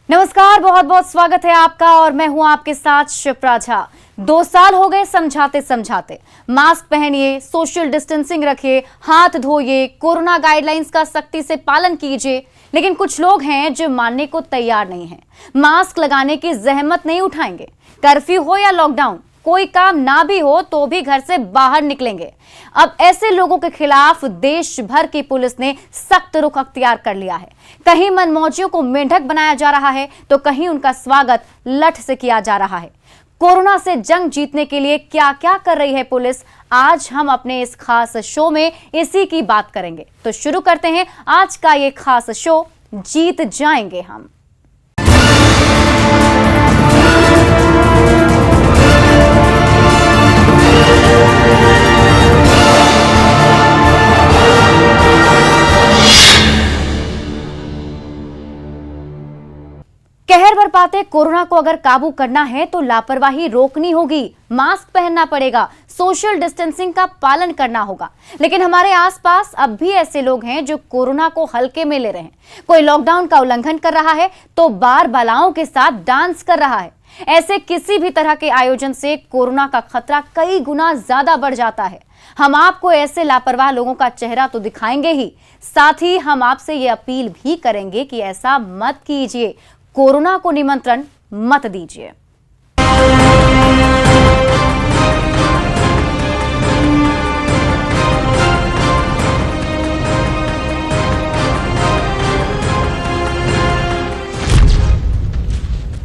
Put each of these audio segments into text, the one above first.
नमस्कार, बहुत बहुत स्वागत है आपका और मैं हूं आपके साथ शिप्रा झा। 2 साल हो गए समझाते समझाते। मास्क पहनिए, सोशल डिस्टेंसिंग रखिए, हाथ धोइए, कोरोना गाइडलाइंस का सख्ती से पालन कीजिए, लेकिन कुछ लोग हैं जो मानने को तैयार नहीं हैं। मास्क लगाने की जहमत नहीं उठाएंगे। कर्फ्यू हो या लॉकडाउन, कोई काम ना भी हो तो भी घर से बाहर निकलेंगे। अब ऐसे लोगों के खिलाफ देश भर की पुलिस ने सख्त रुख अख्तियार कर लिया है। कहीं मनमौजियों को मेंढक बनाया जा रहा है तो कहीं उनका स्वागत लठ से किया जा रहा है। कोरोना से जंग जीतने के लिए क्या क्या कर रही है पुलिस, आज हम अपने इस खास शो में इसी की बात करेंगे। तो शुरू करते हैं आज का ये खास शो, जीत जाएंगे हम। कहर बरपाते कोरोना को अगर काबू करना है तो लापरवाही रोकनी होगी, मास्क पहनना पड़ेगा, सोशल डिस्टेंसिंग का पालन करना होगा। लेकिन हमारे आसपास अब भी ऐसे लोग हैं जो कोरोना को हल्के में ले रहे हैं। कोई लॉकडाउन का उल्लंघन कर रहा है तो बार बालाओं के साथ डांस कर रहा है। ऐसे किसी भी तरह के आयोजन से कोरोना का खतरा कई गुना ज्यादा बढ़ जाता है। हम आपको ऐसे लापरवाह लोगों का चेहरा तो दिखाएंगे ही, साथ ही हम आपसे ये अपील भी करेंगे कि ऐसा मत कीजिए, कोरोना को निमंत्रण मत दीजिए।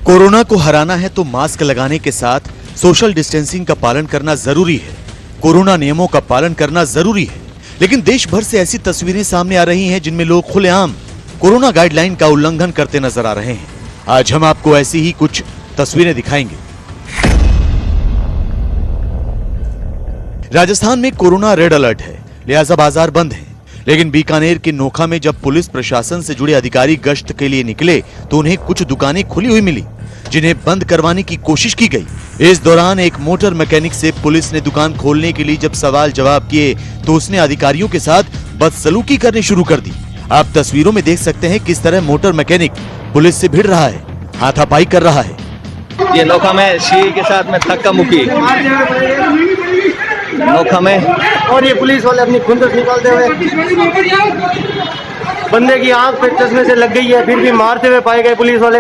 कोरोना को हराना है तो मास्क लगाने के साथ सोशल डिस्टेंसिंग का पालन करना जरूरी है। कोरोना नियमों का पालन करना जरूरी है। लेकिन देश भर से ऐसी तस्वीरें सामने आ रही हैं जिनमें लोग खुलेआम कोरोना गाइडलाइन का उल्लंघन करते नजर आ रहे हैं। आज हम आपको ऐसी ही कुछ तस्वीरें दिखाएंगे। राजस्थान में कोरोना रेड अलर्ट है, लिहाजा बाजार बंद हैं। लेकिन बीकानेर के नोखा में जब पुलिस प्रशासन से जुड़े अधिकारी गश्त के लिए निकले तो उन्हें कुछ दुकानें खुली हुई मिली जिन्हें बंद करवाने की कोशिश की गई। इस दौरान एक मोटर मैकेनिक से पुलिस ने दुकान खोलने के लिए जब सवाल जवाब किए तो उसने अधिकारियों के साथ बदसलूकी करनी शुरू कर दी। आप तस्वीरों में देख सकते हैं किस तरह मोटर मैकेनिक पुलिस से भिड़ रहा है, हाथापाई कर रहा है। ये नोखा में सी के साथ में धक्का मुक्की नोखा में, और ये पुलिस वाले अपनी खुंदस निकालते हुए बंदे की आंख पे चश्मे से लग गई है, फिर भी मारते हुए पाए गए पुलिस वाले।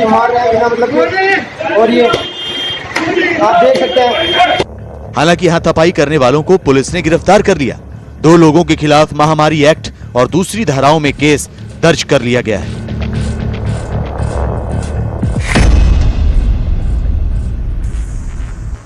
मार रहे हैं बिना मतलब के, और ये आप देख सकते हैं। हालांकि हाथापाई करने वालों को पुलिस ने गिरफ्तार कर लिया। 2 लोगों के खिलाफ महामारी एक्ट और दूसरी धाराओं में केस दर्ज कर लिया गया है।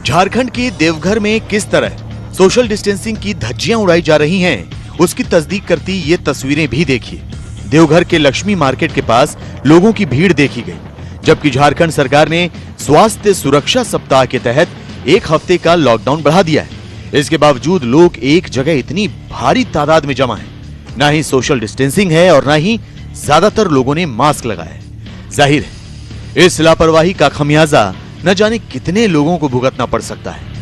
झारखंड के देवघर में किस तरह सोशल डिस्टेंसिंग की धज्जियां उड़ाई जा रही हैं, उसकी तस्दीक करती ये तस्वीरें भी देखिए। देवघर के लक्ष्मी मार्केट के पास लोगों की भीड़ देखी गई, जबकि झारखंड सरकार ने स्वास्थ्य सुरक्षा सप्ताह के तहत 1 हफ्ते का लॉकडाउन बढ़ा दिया है। इसके बावजूद लोग एक जगह इतनी भारी तादाद में जमा हैं। ना ही सोशल डिस्टेंसिंग है और ना ही ज्यादातर लोगों ने मास्क लगाया है। जाहिर है इस लापरवाही का खमियाजा न जाने कितने लोगों को भुगतना पड़ सकता है।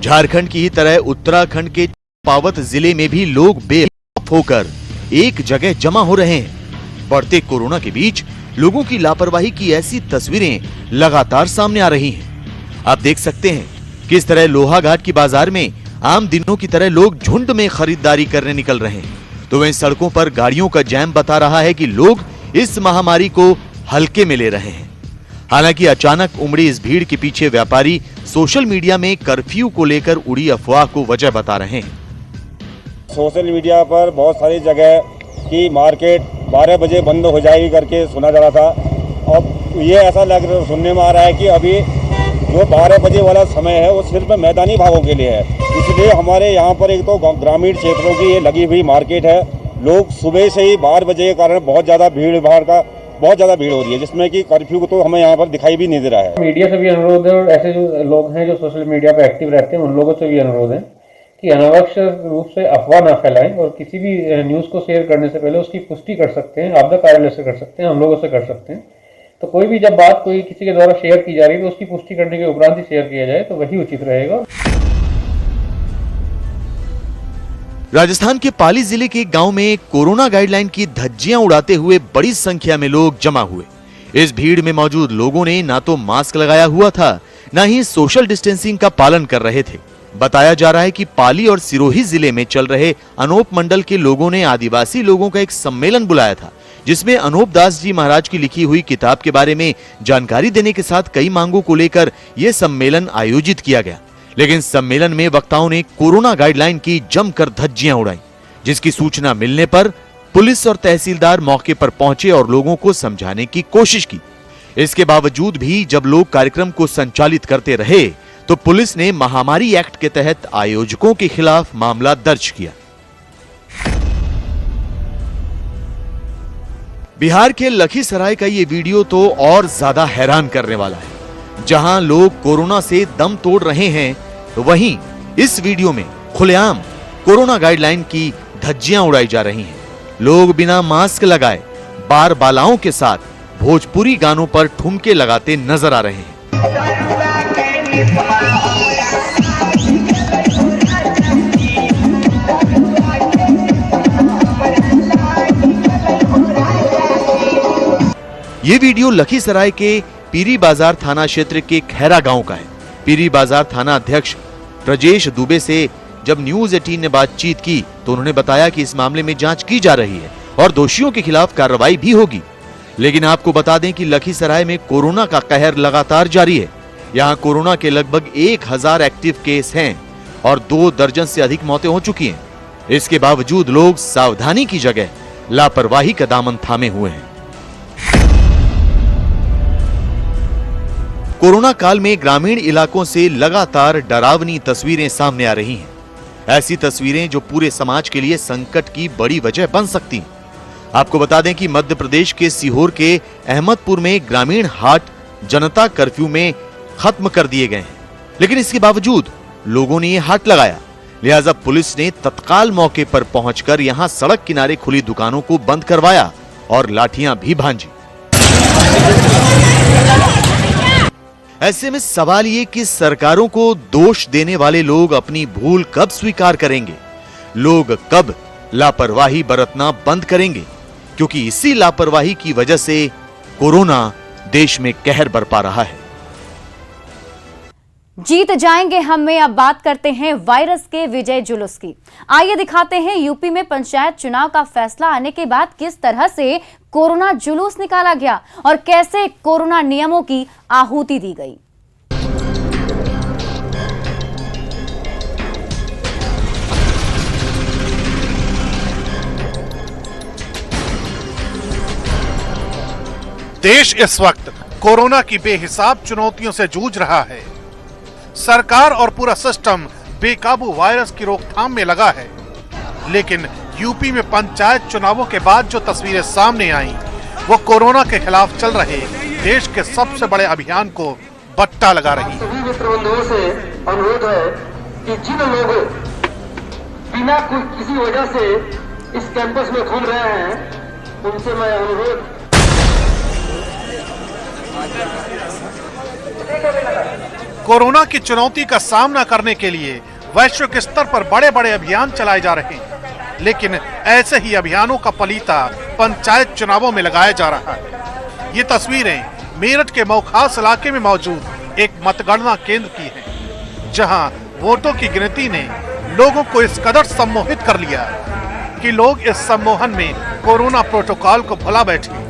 झारखंड की ही तरह उत्तराखंड के पावत जिले में भी लोग बेखौफ होकर एक जगह जमा हो रहे हैं। बढ़ते कोरोना के बीच लोगों की लापरवाही की ऐसी तस्वीरें लगातार सामने आ रही हैं। आप देख सकते हैं किस तरह लोहाघाट की बाजार में आम दिनों की तरह लोग झुंड में खरीदारी करने निकल रहे हैं, तो वहीं सड़कों पर गाड़ियों का जैम बता रहा है कि लोग इस महामारी को हल्के में ले रहे हैं। हालांकि अचानक उमड़ी इस भीड़ के पीछे व्यापारी सोशल मीडिया में कर्फ्यू को लेकर उड़ी अफवाह को वजह बता रहे हैं। सोशल मीडिया पर बहुत सारी जगह की मार्केट 12 बजे बंद हो जाएगी करके सुना जा रहा था। अब ये ऐसा सुनने में आ रहा है कि अभी जो 12 बजे वाला समय है वो सिर्फ मैदानी भागों के लिए है। इसलिए हमारे यहाँ पर एक तो ग्रामीण क्षेत्रों की ये लगी हुई मार्केट है। लोग सुबह से ही 12 बजे के कारण बहुत ज़्यादा भीड़ हो रही है, जिसमें कि कर्फ्यू को तो हमें यहाँ पर दिखाई भी नहीं दे रहा है। मीडिया से भी अनुरोध है और ऐसे जो लोग हैं जो सोशल मीडिया पे एक्टिव रहते हैं उन लोगों से भी अनुरोध है कि अनावश्यक रूप से अफवाह ना फैलाएं और किसी भी न्यूज़ को शेयर करने से पहले उसकी पुष्टि कर सकते हैं, आपदा कार्यालय से कर सकते हैं, हम लोगों से कर सकते हैं। तो कोई भी जब बात कोई किसी के द्वारा शेयर की जा रही है तो उसकी पुष्टि करने के उपरांत ही शेयर किया जाए तो वही उचित रहेगा। राजस्थान के पाली जिले के एक गांव में कोरोना गाइडलाइन की धज्जियां उड़ाते हुए बड़ी संख्या में लोग जमा हुए। इस भीड़ में मौजूद लोगों ने ना तो मास्क लगाया हुआ था, ना ही सोशल डिस्टेंसिंग का पालन कर रहे थे। बताया जा रहा है कि पाली और सिरोही जिले में चल रहे अनोप मंडल के लोगों ने आदिवासी लोगों का एक सम्मेलन बुलाया था, जिसमें अनूप दास जी महाराज की लिखी हुई किताब के बारे में जानकारी देने के साथ कई मांगों को लेकर यह सम्मेलन आयोजित किया गया। लेकिन सम्मेलन में वक्ताओं ने कोरोना गाइडलाइन की जमकर धज्जियां उड़ाई, जिसकी सूचना मिलने पर पुलिस और तहसीलदार मौके पर पहुंचे और लोगों को समझाने की कोशिश की। इसके बावजूद भी जब लोग कार्यक्रम को संचालित करते रहे तो पुलिस ने महामारी एक्ट के तहत आयोजकों के खिलाफ मामला दर्ज किया। बिहार के लखीसराय का ये वीडियो तो और ज्यादा हैरान करने वाला है। जहां लोग कोरोना से दम तोड़ रहे हैं, वहीं इस वीडियो में खुलेआम कोरोना गाइडलाइन की धज्जियां उड़ाई जा रही हैं। लोग बिना मास्क लगाए बार बालाओं के साथ भोजपुरी गानों पर ठुमके लगाते नजर आ रहे हैं। ये वीडियो लखीसराय के पीरी बाजार थाना क्षेत्र के खैरा गांव का है। पीरी बाजार थाना अध्यक्ष ब्रजेश दुबे से जब न्यूज 18 ने बातचीत की तो उन्होंने बताया कि इस मामले में जांच की जा रही है और दोषियों के खिलाफ कार्रवाई भी होगी। लेकिन आपको बता दें कि लखीसराय में कोरोना का कहर लगातार जारी है। यहाँ कोरोना के लगभग 1000 एक्टिव केस हैं और 2 दर्जन से अधिक मौतें हो चुकी हैं। इसके बावजूद लोग सावधानी की जगह लापरवाही का दामन थामे हुए हैं। कोरोना काल में ग्रामीण इलाकों से लगातार डरावनी तस्वीरें सामने आ रही हैं। ऐसी तस्वीरें जो पूरे समाज के लिए संकट की बड़ी वजह बन सकती हैं। आपको बता दें कि मध्य प्रदेश के सीहोर के अहमदपुर में ग्रामीण हाट जनता कर्फ्यू में खत्म कर दिए गए हैं, लेकिन इसके बावजूद लोगों ने ये हाट लगाया। लिहाजा पुलिस ने तत्काल मौके पर पहुंचकर यहां सड़क किनारे खुली दुकानों को बंद करवाया और लाठियां भी भांजी। ऐसे में सवाल ये कि सरकारों को दोष देने वाले लोग अपनी भूल कब स्वीकार करेंगे? लोग कब लापरवाही बरतना बंद करेंगे? क्योंकि इसी लापरवाही की वजह से कोरोना देश में कहर बरपा रहा है। जीत जाएंगे हम में अब बात करते हैं वायरस के विजय जुलूस की। आइए दिखाते हैं यूपी में पंचायत चुनाव का फैसला आने के बाद किस तरह से कोरोना जुलूस निकाला गया और कैसे कोरोना नियमों की आहुति दी गई। देश इस वक्त कोरोना की बेहिसाब चुनौतियों से जूझ रहा है। सरकार और पूरा सिस्टम बेकाबू वायरस की रोकथाम में लगा है, लेकिन यूपी में पंचायत चुनावों के बाद जो तस्वीरें सामने आई वो कोरोना के खिलाफ चल रहे देश के सबसे बड़े अभियान को बट्टा लगा रही है। सभी मित्र बंधुओं से अनुरोध है कि जिन लोग बिना किसी वजह से इस कैंपस में घूम रहे हैं उनसे मैं अनुरोध कोरोना की चुनौती का सामना करने के लिए वैश्विक स्तर पर बड़े बड़े अभियान चलाए जा रहे हैं, लेकिन ऐसे ही अभियानों का पलीता पंचायत चुनावों में लगाया जा रहा है। ये तस्वीरें मेरठ के मौखास इलाके में मौजूद एक मतगणना केंद्र की हैं, जहां वोटों की गिनती ने लोगों को इस कदर सम्मोहित कर लिया कि लोग इस सम्मोहन में कोरोना प्रोटोकॉल को भुला बैठे।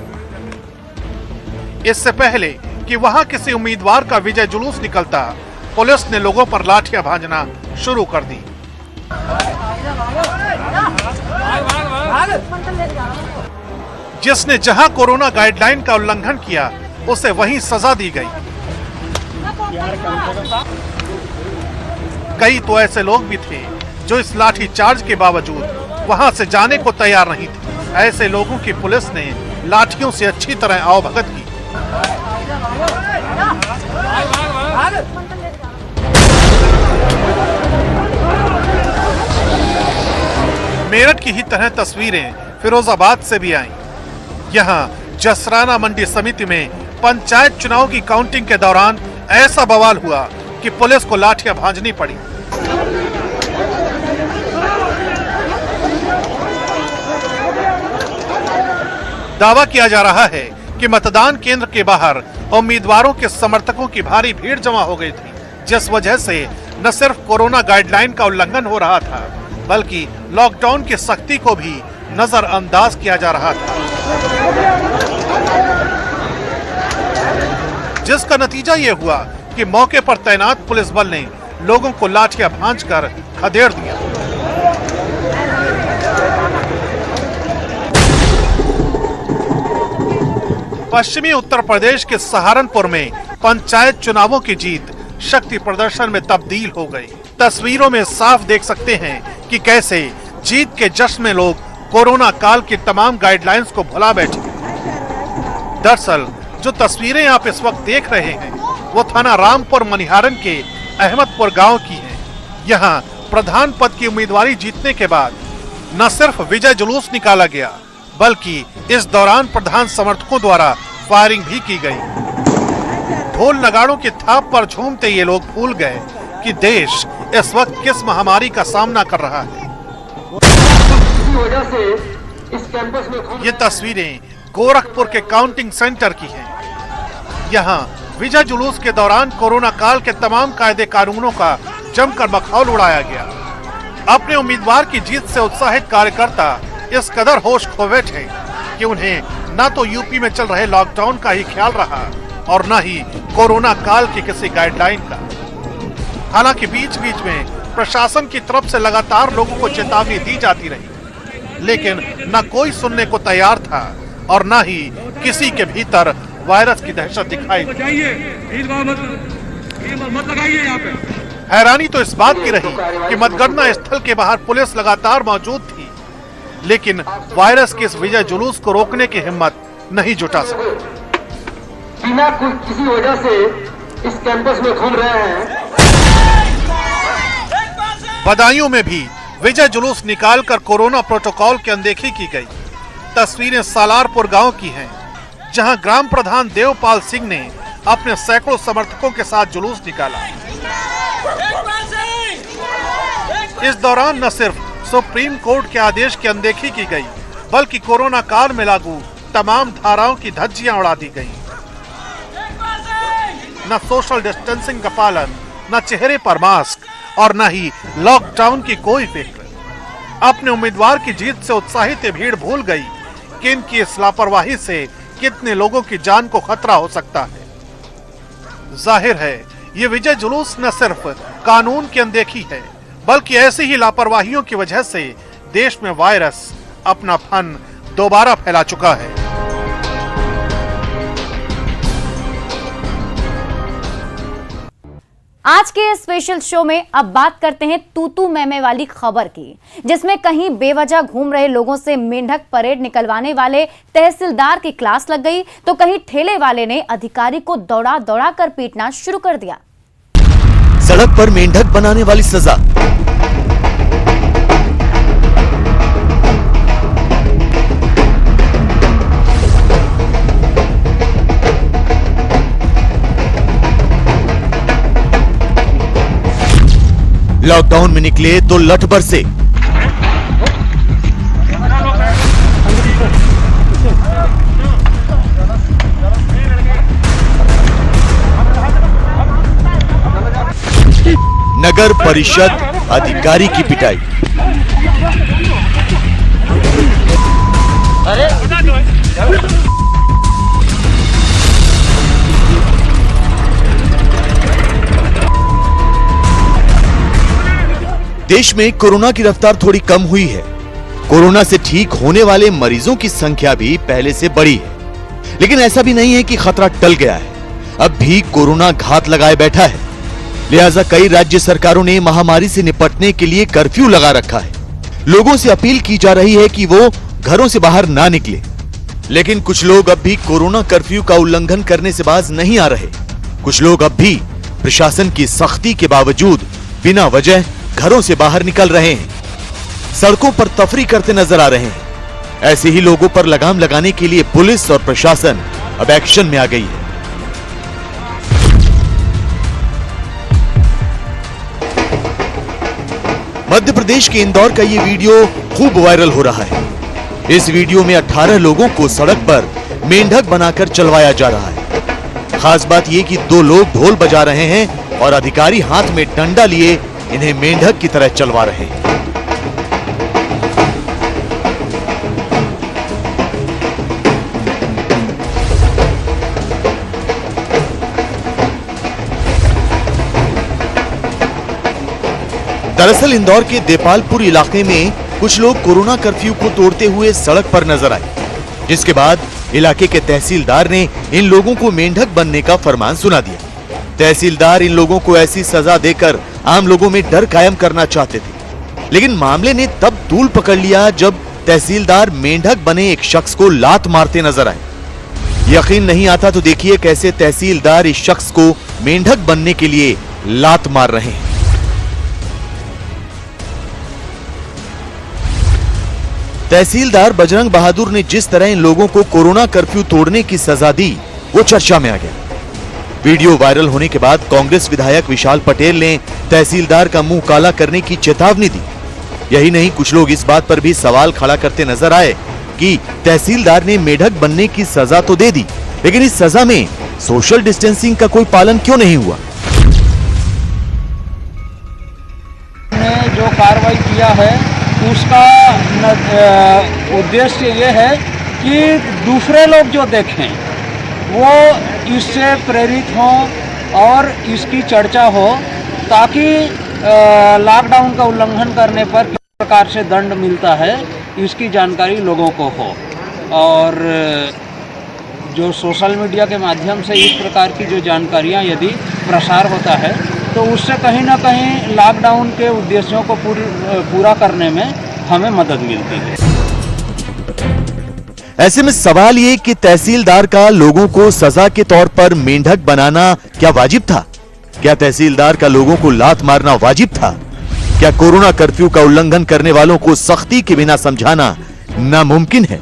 इससे पहले कि वहां किसी उम्मीदवार का विजय जुलूस निकलता, पुलिस ने लोगों पर लाठियां भांजना शुरू कर दी। जिसने जहां कोरोना गाइडलाइन का उल्लंघन किया उसे वहीं सजा दी गई। कई तो ऐसे लोग भी थे जो इस लाठी चार्ज के बावजूद वहां से जाने को तैयार नहीं थे। ऐसे लोगों की पुलिस ने लाठियों से अच्छी तरह आवभगत की। मेरठ की ही तरह तस्वीरें फिरोजाबाद से भी आईं। यहाँ जसराना मंडी समिति में पंचायत चुनाव की काउंटिंग के दौरान ऐसा बवाल हुआ कि पुलिस को लाठियां भांजनी पड़ी। दावा किया जा रहा है कि मतदान केंद्र के बाहर उम्मीदवारों के समर्थकों की भारी भीड़ जमा हो गई थी, जिस वजह से न सिर्फ कोरोना गाइडलाइन का उल्लंघन हो रहा था, बल्कि लॉकडाउन की सख्ती को भी नजरअंदाज किया जा रहा था, जिसका नतीजा ये हुआ कि मौके पर तैनात पुलिस बल ने लोगों को लाठियां भांजकर खदेड़ दिया। पश्चिमी उत्तर प्रदेश के सहारनपुर में पंचायत चुनावों की जीत शक्ति प्रदर्शन में तब्दील हो गई। तस्वीरों में साफ देख सकते हैं कि कैसे जीत के जश्न में लोग कोरोना काल की तमाम गाइडलाइंस को भुला बैठे। दरअसल जो तस्वीरें आप इस वक्त देख रहे हैं वो थाना रामपुर मनिहारन के अहमदपुर गांव की है। यहां प्रधान पद की उम्मीदवारी जीतने के बाद न सिर्फ विजय जुलूस निकाला गया, बल्कि इस दौरान प्रधान समर्थकों द्वारा फायरिंग भी की गई। ढोल नगाड़ों की थाप पर झूमते ये लोग भूल गए कि देश इस वक्त किस महामारी का सामना कर रहा है। इसी वजह से इस कैंपस में ये तस्वीरें गोरखपुर के काउंटिंग सेंटर की हैं। यहाँ विजय जुलूस के दौरान कोरोना काल के तमाम कायदे कानूनों का जमकर मखौल उड़ाया गया। अपने उम्मीदवार की जीत से उत्साहित कार्यकर्ता इस कदर होश खो बैठे कि उन्हें न तो यूपी में चल रहे लॉकडाउन का ही ख्याल रहा और न ही कोरोना काल की किसी गाइडलाइन का। हालांकि बीच बीच में प्रशासन की तरफ से लगातार लोगों को चेतावनी दी जाती रही, लेकिन न कोई सुनने को तैयार था और न ही किसी के भीतर वायरस की दहशत दिखाई दी। हैरानी तो इस बात की रही कि मतगणना स्थल के बाहर पुलिस लगातार मौजूद थी, लेकिन वायरस के इस विजय जुलूस को रोकने की हिम्मत नहीं जुटा सकी। बिना किसी वजह से इस कैंपस में घूम रहे हैं। बदायूं में भी विजय जुलूस निकालकर कोरोना प्रोटोकॉल की अनदेखी की गई। तस्वीरें सालारपुर गांव की हैं, जहां ग्राम प्रधान देवपाल सिंह ने अपने सैकड़ों समर्थकों के साथ जुलूस निकाला। इस दौरान न सिर्फ सुप्रीम कोर्ट के आदेश की अनदेखी की गई, बल्कि कोरोना काल में लागू तमाम धाराओं की धज्जियां उड़ा दी गईं। न सोशल डिस्टेंसिंग का पालन, न चेहरे पर मास्क और न ही लॉकडाउन की कोई फिक्र। अपने उम्मीदवार की जीत से उत्साहित ये भीड़ भूल गई कि इनकी इस लापरवाही से कितने लोगों की जान को खतरा हो सकता है। जाहिर है ये विजय जुलूस न सिर्फ कानून की अनदेखी है, बल्कि ऐसी ही लापरवाहियों की वजह से देश में वायरस अपना फन दोबारा फैला चुका है। आज के स्पेशल शो में अब बात करते हैं तू मैं वाली खबर की, जिसमें कहीं बेवजह घूम रहे लोगों से मेंढक परेड निकलवाने वाले तहसीलदार की क्लास लग गई, तो कहीं ठेले वाले ने अधिकारी को दौड़ा दौड़ा कर पीटना शुरू कर दिया। सड़क पर मेंढक बनाने वाली सजा। लॉकडाउन में निकले तो लठ बरसे। नगर परिषद अधिकारी की पिटाई। देश में कोरोना की रफ्तार थोड़ी कम हुई है। कोरोना से ठीक होने वाले मरीजों की संख्या भी पहले से बढ़ी है, लेकिन ऐसा भी नहीं है कि खतरा टल गया है। अब भी कोरोना घात लगाए बैठा है। लिहाजा कई राज्य सरकारों ने महामारी से निपटने के लिए कर्फ्यू लगा रखा है। लोगों से अपील की जा रही है कि वो घरों से बाहर ना निकले, लेकिन कुछ लोग अब भी कोरोना कर्फ्यू का उल्लंघन करने से बाज नहीं आ रहे। कुछ लोग अब भी प्रशासन की सख्ती के बावजूद बिना वजह घरों से बाहर निकल रहे हैं, सड़कों पर तफरी करते नजर आ रहे हैं। ऐसे ही लोगों पर लगाम लगाने के लिए पुलिस और प्रशासन अब एक्शन में आ गई है। मध्य प्रदेश के इंदौर का ये वीडियो खूब वायरल हो रहा है। इस वीडियो में 18 लोगों को सड़क पर मेंढक बनाकर चलवाया जा रहा है। खास बात यह कि 2 लोग ढोल बजा रहे हैं और अधिकारी हाथ में डंडा लिए इन्हें मेंढक की तरह चलवा रहे हैं। दरअसल इंदौर के देपालपुर इलाके में कुछ लोग कोरोना कर्फ्यू को तोड़ते हुए सड़क पर नजर आए, जिसके बाद इलाके के तहसीलदार ने इन लोगों को मेंढक बनने का फरमान सुना दिया। तहसीलदार इन लोगों को ऐसी सजा देकर आम लोगों में डर कायम करना चाहते थे, लेकिन मामले ने तब तूल पकड़ लिया जब तहसीलदार मेंढक बने एक शख्स को लात मारते नजर आए। यकीन नहीं आता तो देखिए कैसे तहसीलदार इस शख्स को मेंढक बनने के लिए लात मार रहे हैं। तहसीलदार बजरंग बहादुर ने जिस तरह इन लोगों को कोरोना कर्फ्यू तोड़ने की सजा दी वो चर्चा में आ गया। वीडियो वायरल होने के बाद कांग्रेस विधायक विशाल पटेल ने तहसीलदार का मुंह काला करने की चेतावनी दी। यही नहीं, कुछ लोग इस बात पर भी सवाल खड़ा करते नजर आए कि तहसीलदार ने मेंढक बनने की सजा तो दे दी, लेकिन इस सजा में सोशल डिस्टेंसिंग का कोई पालन क्यों नहीं हुआ। ने जो कार्रवाई किया है उसका उद्देश्य ये है कि दूसरे लोग जो देखें वो इससे प्रेरित हों और इसकी चर्चा हो, ताकि लॉकडाउन का उल्लंघन करने पर किस प्रकार से दंड मिलता है इसकी जानकारी लोगों को हो। और जो सोशल मीडिया के माध्यम से इस प्रकार की जो जानकारियां यदि प्रसार होता है तो उससे कहीं ना कहीं लॉकडाउन के उद्देश्यों को पूरा करने में हमें मदद मिलती है। ऐसे में सवाल ये कि तहसीलदार का लोगों को सजा के तौर पर मेंढक बनाना क्या वाजिब था? क्या तहसीलदार का लोगों को लात मारना वाजिब था? क्या कोरोना कर्फ्यू का उल्लंघन करने वालों को सख्ती के बिना समझाना नामुमकिन है?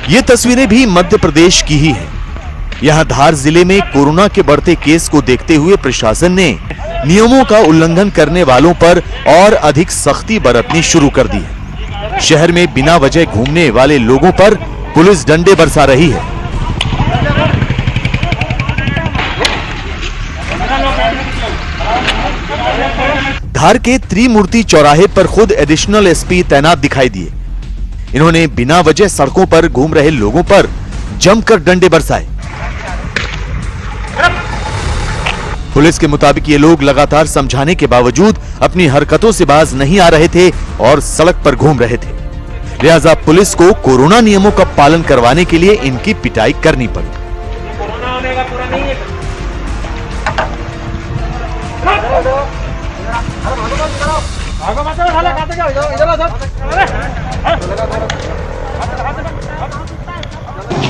ये तस्वीरें भी मध्य प्रदेश की ही हैं। यहां धार जिले में कोरोना के बढ़ते केस को देखते हुए प्रशासन ने नियमों का उल्लंघन करने वालों पर और अधिक सख्ती बरतनी शुरू कर दी है। शहर में बिना वजह घूमने वाले लोगों पर पुलिस डंडे बरसा रही है। धार के त्रिमूर्ति चौराहे पर खुद एडिशनल एसपी तैनात दिखाई दिए। इन्होंने बिना वजह सड़कों पर घूम रहे लोगों पर जमकर डंडे बरसाए। पुलिस के मुताबिक ये लोग लगातार समझाने के बावजूद अपनी हरकतों से बाज नहीं आ रहे थे और सड़क पर घूम रहे थे। लिहाजा पुलिस को कोरोना नियमों का पालन करवाने के लिए इनकी पिटाई करनी पड़ी।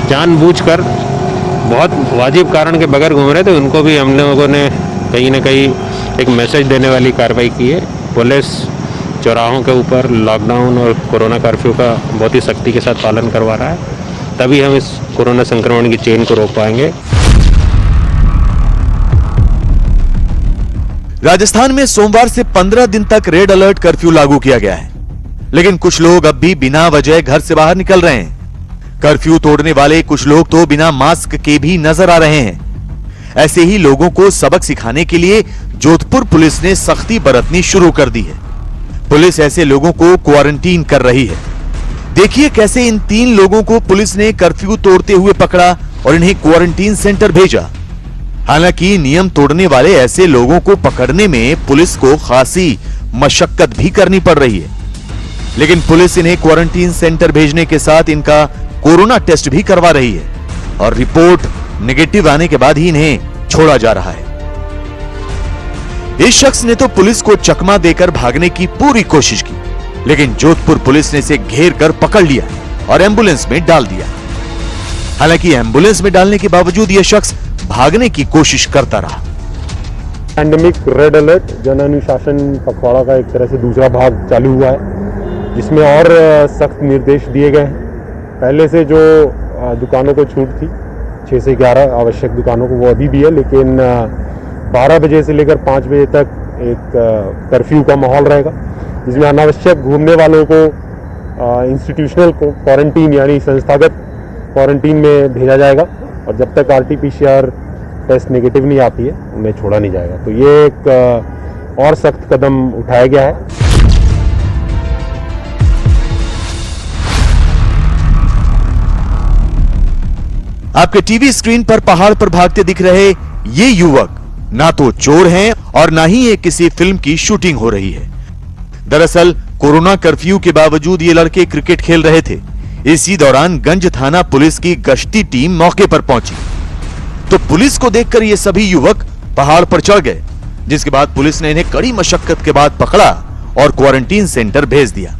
जानबूझकर बहुत वाजिब कारण के बगैर घूम रहे थे, उनको भी हम लोगों ने कहीं ना कहीं एक मैसेज देने वाली कार्रवाई की है। पुलिस चौराहों के ऊपर लॉकडाउन और कोरोना कर्फ्यू का बहुत ही सख्ती के साथ पालन करवा रहा है, तभी हम इस कोरोना संक्रमण की चेन को रोक पाएंगे। राजस्थान में सोमवार से 15 दिन तक रेड अलर्ट कर्फ्यू लागू किया गया है, लेकिन कुछ लोग अब भी बिना वजह घर से बाहर निकल रहे हैं। कर्फ्यू तोड़ने वाले कुछ लोग तो बिना मास्क के भी नजर आ रहे हैं। ऐसे ही लोगों को सबक सिखाने के लिए जोधपुर पुलिस ने सख्ती बरतनी शुरू कर दी है। पुलिस ऐसे लोगों को क्वारंटीन कर रही है। देखिए कैसे इन 3 लोगों को पुलिस ने कर्फ्यू तोड़ते हुए पकड़ा और इन्हें क्वारंटीन सेंटर भेजा। हालांकि नियम तोड़ने वाले ऐसे लोगों को पकड़ने में पुलिस को खासी मशक्कत भी करनी पड़ रही है, लेकिन पुलिस इन्हें क्वारंटीन सेंटर भेजने के साथ इनका कोरोना टेस्ट भी करवा रही है और रिपोर्ट नेगेटिव आने के बाद ही इन्हें छोड़ा जा रहा है। इस शख्स ने तो पुलिस को चकमा देकर भागने की पूरी कोशिश की, लेकिन जोधपुर पुलिस ने इसे घेर कर पकड़ लिया और एम्बुलेंस में डाल दिया। हालांकि एम्बुलेंस में डालने के बावजूद यह शख्स भागने की कोशिश करता रहा। पैंडेमिक रेड अलर्ट जन अनुशासन पखवाड़ा का एक तरह से दूसरा भाग चालू हुआ है, जिसमें और सख्त निर्देश दिए गए हैं। पहले से जो दुकानों को छूट थी 6 से 11 आवश्यक दुकानों को वो अभी भी है, लेकिन 12 बजे से लेकर 5 बजे तक एक कर्फ्यू का माहौल रहेगा, जिसमें अनावश्यक घूमने वालों को इंस्टीट्यूशनल क्वारंटीन यानी संस्थागत क्वारंटीन में भेजा जाएगा, और जब तक RT-PCR टेस्ट नेगेटिव नहीं आती है उन्हें छोड़ा नहीं जाएगा। तो ये एक और सख्त कदम उठाया गया है। आपके टीवी स्क्रीन पर पहाड़ पर भागते दिख रहे ये युवक ना तो चोर हैं और ना ही ये किसी फिल्म की शूटिंग हो रही है। दरअसल कोरोना कर्फ्यू के बावजूद ये लड़के क्रिकेट खेल रहे थे। इसी दौरान गंज थाना पुलिस की गश्ती टीम मौके पर पहुंची तो पुलिस को देखकर ये सभी युवक पहाड़ पर चढ़ गए, जिसके बाद पुलिस ने इन्हें कड़ी मशक्कत के बाद पकड़ा और क्वारंटीन सेंटर भेज दिया।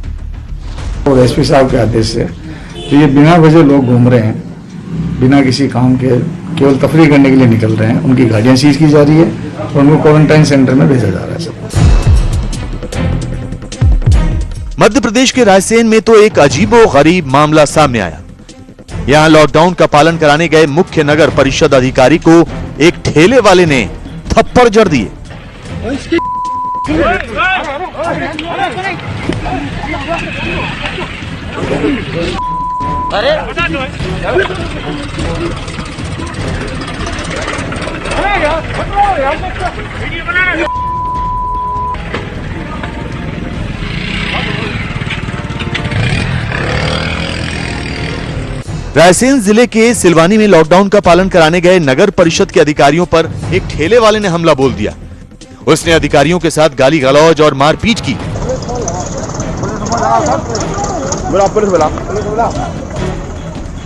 और एसपी साहब के आदेश से तो ये बिना वजह लोग घूम रहे हैं, बिना किसी काम के केवल तफरीह करने के लिए निकल रहे हैं, उनकी गाड़ियां सीज की जा रही है और उनको क्वारंटाइन सेंटर में भेजा जा रहा है। सब मध्य प्रदेश के रायसेन में तो एक अजीबोगरीब मामला सामने आया। यहां लॉकडाउन का पालन कराने गए मुख्य नगर परिषद अधिकारी को एक ठेले वाले ने थप्पड़ जड़ दिए। रायसेन जिले के सिलवानी में लॉकडाउन का पालन कराने गए नगर परिषद के अधिकारियों पर एक ठेले वाले ने हमला बोल दिया। उसने अधिकारियों के साथ गाली गलौज और मारपीट की।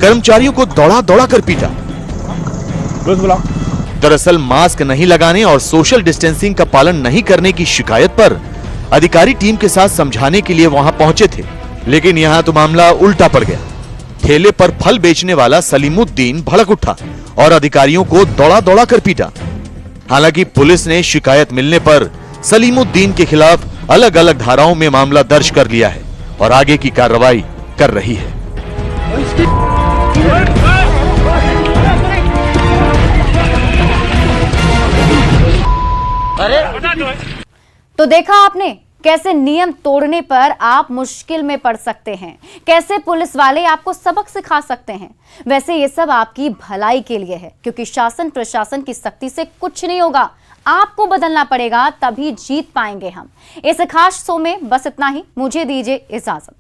कर्मचारियों को दौड़ा दौड़ा कर पीटा। दरअसल मास्क नहीं लगाने और सोशल डिस्टेंसिंग का पालन नहीं करने की शिकायत पर अधिकारी टीम के साथ समझाने के लिए वहां पहुंचे थे, लेकिन यहां तो मामला उल्टा पड़ गया। ठेले पर फल बेचने वाला सलीमुद्दीन भड़क उठा और अधिकारियों को दौड़ा दौड़ा कर पीटा। हालांकि पुलिस ने शिकायत मिलने पर सलीमुद्दीन के खिलाफ अलग अलग धाराओं में मामला दर्ज कर लिया है और आगे की कार्रवाई कर रही है। तो देखा आपने कैसे नियम तोड़ने पर आप मुश्किल में पड़ सकते हैं, कैसे पुलिस वाले आपको सबक सिखा सकते हैं। वैसे ये सब आपकी भलाई के लिए है, क्योंकि शासन प्रशासन की सख्ती से कुछ नहीं होगा, आपको बदलना पड़ेगा, तभी जीत पाएंगे हम। इस खास शो में बस इतना ही, मुझे दीजिए इजाजत।